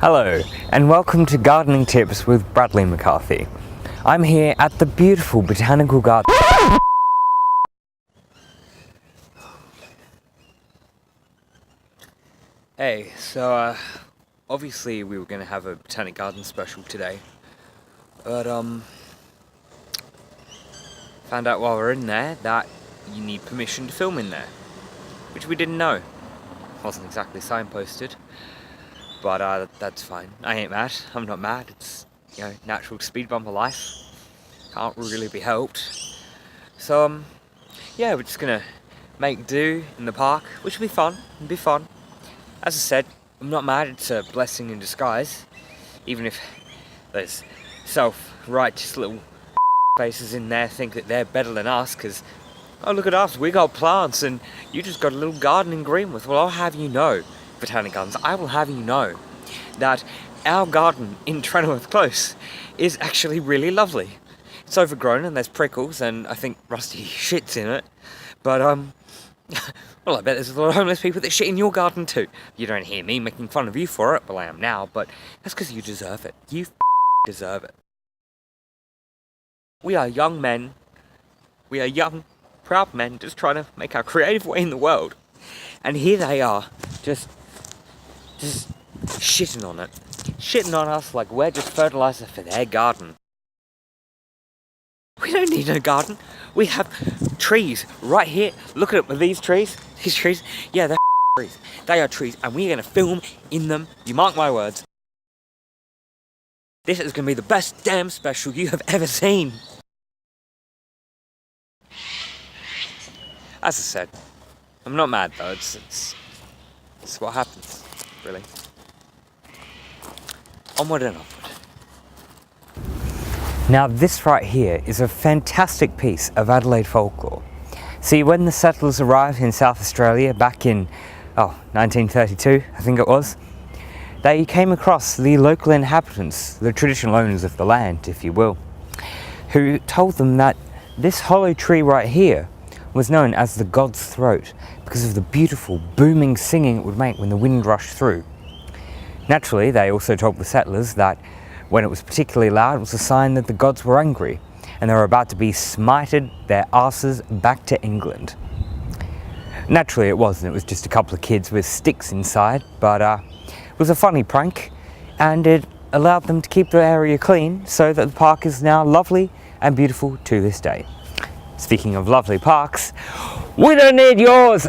Hello, and welcome to Gardening Tips with Bradley McCarthy. I'm here at the beautiful Botanical Garden. Hey, so obviously we were going to have a Botanic Garden special today, but found out while we're in there that you need permission to film in there, which we didn't know. Wasn't exactly signposted, but that's fine. I ain't mad. I'm not mad. It's, natural speed bump of life. Can't really be helped. So yeah, we're just gonna make do in the park, which will be fun. It'll be fun. As I said, I'm not mad. It's a blessing in disguise, even if those self-righteous little faces in there think that they're better than us, because oh, look at us, we got plants and you just got a little garden in Greenwith. Well, I'll have you know, Botanic Gardens, I will have you know that our garden in Trenworth Close is actually really lovely. It's overgrown and there's prickles and I think rusty shits in it, but well, I bet there's a lot of homeless people that shit in your garden too. You don't hear me making fun of you for it, well, I am now, but that's because you deserve it. You deserve it. We are young men. We are young, proud men just trying to make our creative way in the world. And here they are, just shitting on it. Shitting on us like we're just fertilizer for their garden. We don't need no garden. We have trees right here. Look at these trees. These trees, yeah, they're trees. They are trees, and we're going to film in them. You mark my words. This is going to be the best damn special you have ever seen. As I said, I'm not mad though. It's what happens, really. Onward and upward. Now this right here is a fantastic piece of Adelaide folklore. See, when the settlers arrived in South Australia back in 1932, I think it was, they came across the local inhabitants, the traditional owners of the land, if you will, who told them that this hollow tree right here was known as the God's Throat because of the beautiful booming singing it would make when the wind rushed through. Naturally, they also told the settlers that when it was particularly loud, it was a sign that the gods were angry and they were about to be smited their asses back to England. Naturally it wasn't, it was just a couple of kids with sticks inside, but it was a funny prank and it allowed them to keep the area clean so that the park is now lovely and beautiful to this day. Speaking of lovely parks, we don't need yours!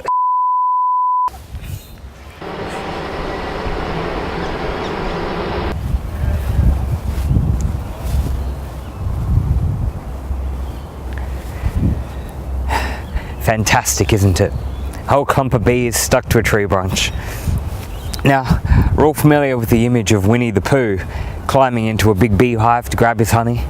Fantastic, isn't it? A whole clump of bees stuck to a tree branch. Now, we're all familiar with the image of Winnie the Pooh climbing into a big beehive to grab his honey.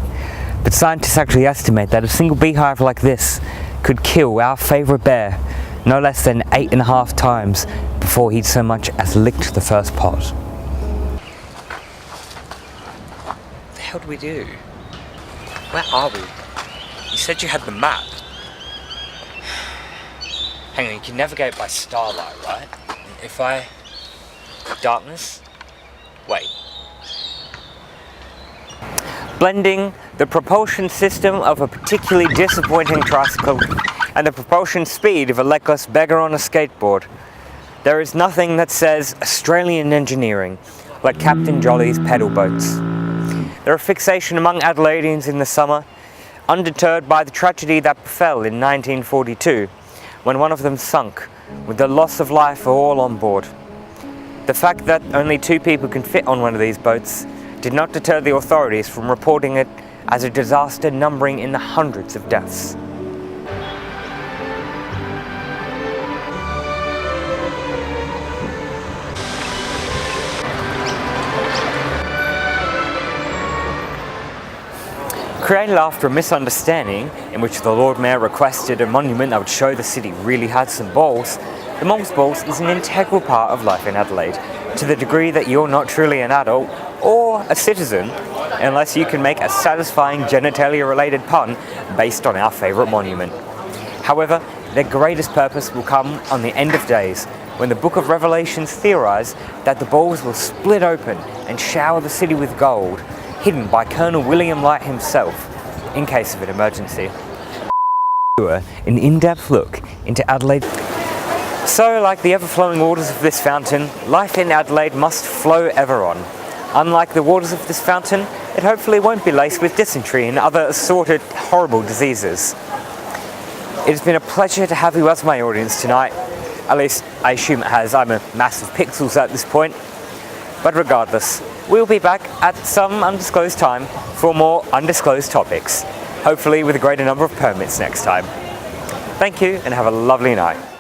But scientists actually estimate that a single beehive like this could kill our favourite bear no less than 8.5 times before he'd so much as licked the first pot. What the hell do we do? Where are we? You said you had the map. Hang on, you can navigate by starlight, right? If I... darkness? Wait. Blending the propulsion system of a particularly disappointing tricycle and the propulsion speed of a legless beggar on a skateboard. There is nothing that says Australian engineering like Captain Jolly's pedal boats. They're a fixation among Adelaideans in the summer, undeterred by the tragedy that befell in 1942 when one of them sunk with the loss of life for all on board. The fact that only 2 people can fit on one of these boats did not deter the authorities from reporting it as a disaster numbering in the hundreds of deaths. Created after a misunderstanding in which the Lord Mayor requested a monument that would show the city really had some balls, the Moles Balls is an integral part of life in Adelaide, to the degree that you're not truly an adult or a citizen unless you can make a satisfying genitalia-related pun based on our favourite monument. However, their greatest purpose will come on the end of days, when the Book of Revelations theorise that the balls will split open and shower the city with gold, hidden by Colonel William Light himself, in case of an emergency. An in-depth look into Adelaide. So, like the ever-flowing waters of this fountain, life in Adelaide must flow ever on. Unlike the waters of this fountain, it hopefully won't be laced with dysentery and other assorted horrible diseases. It has been a pleasure to have you as my audience tonight. At least, I assume it has. I'm a massive pixels at this point. But regardless, we'll be back at some undisclosed time for more undisclosed topics. Hopefully with a greater number of permits next time. Thank you and have a lovely night.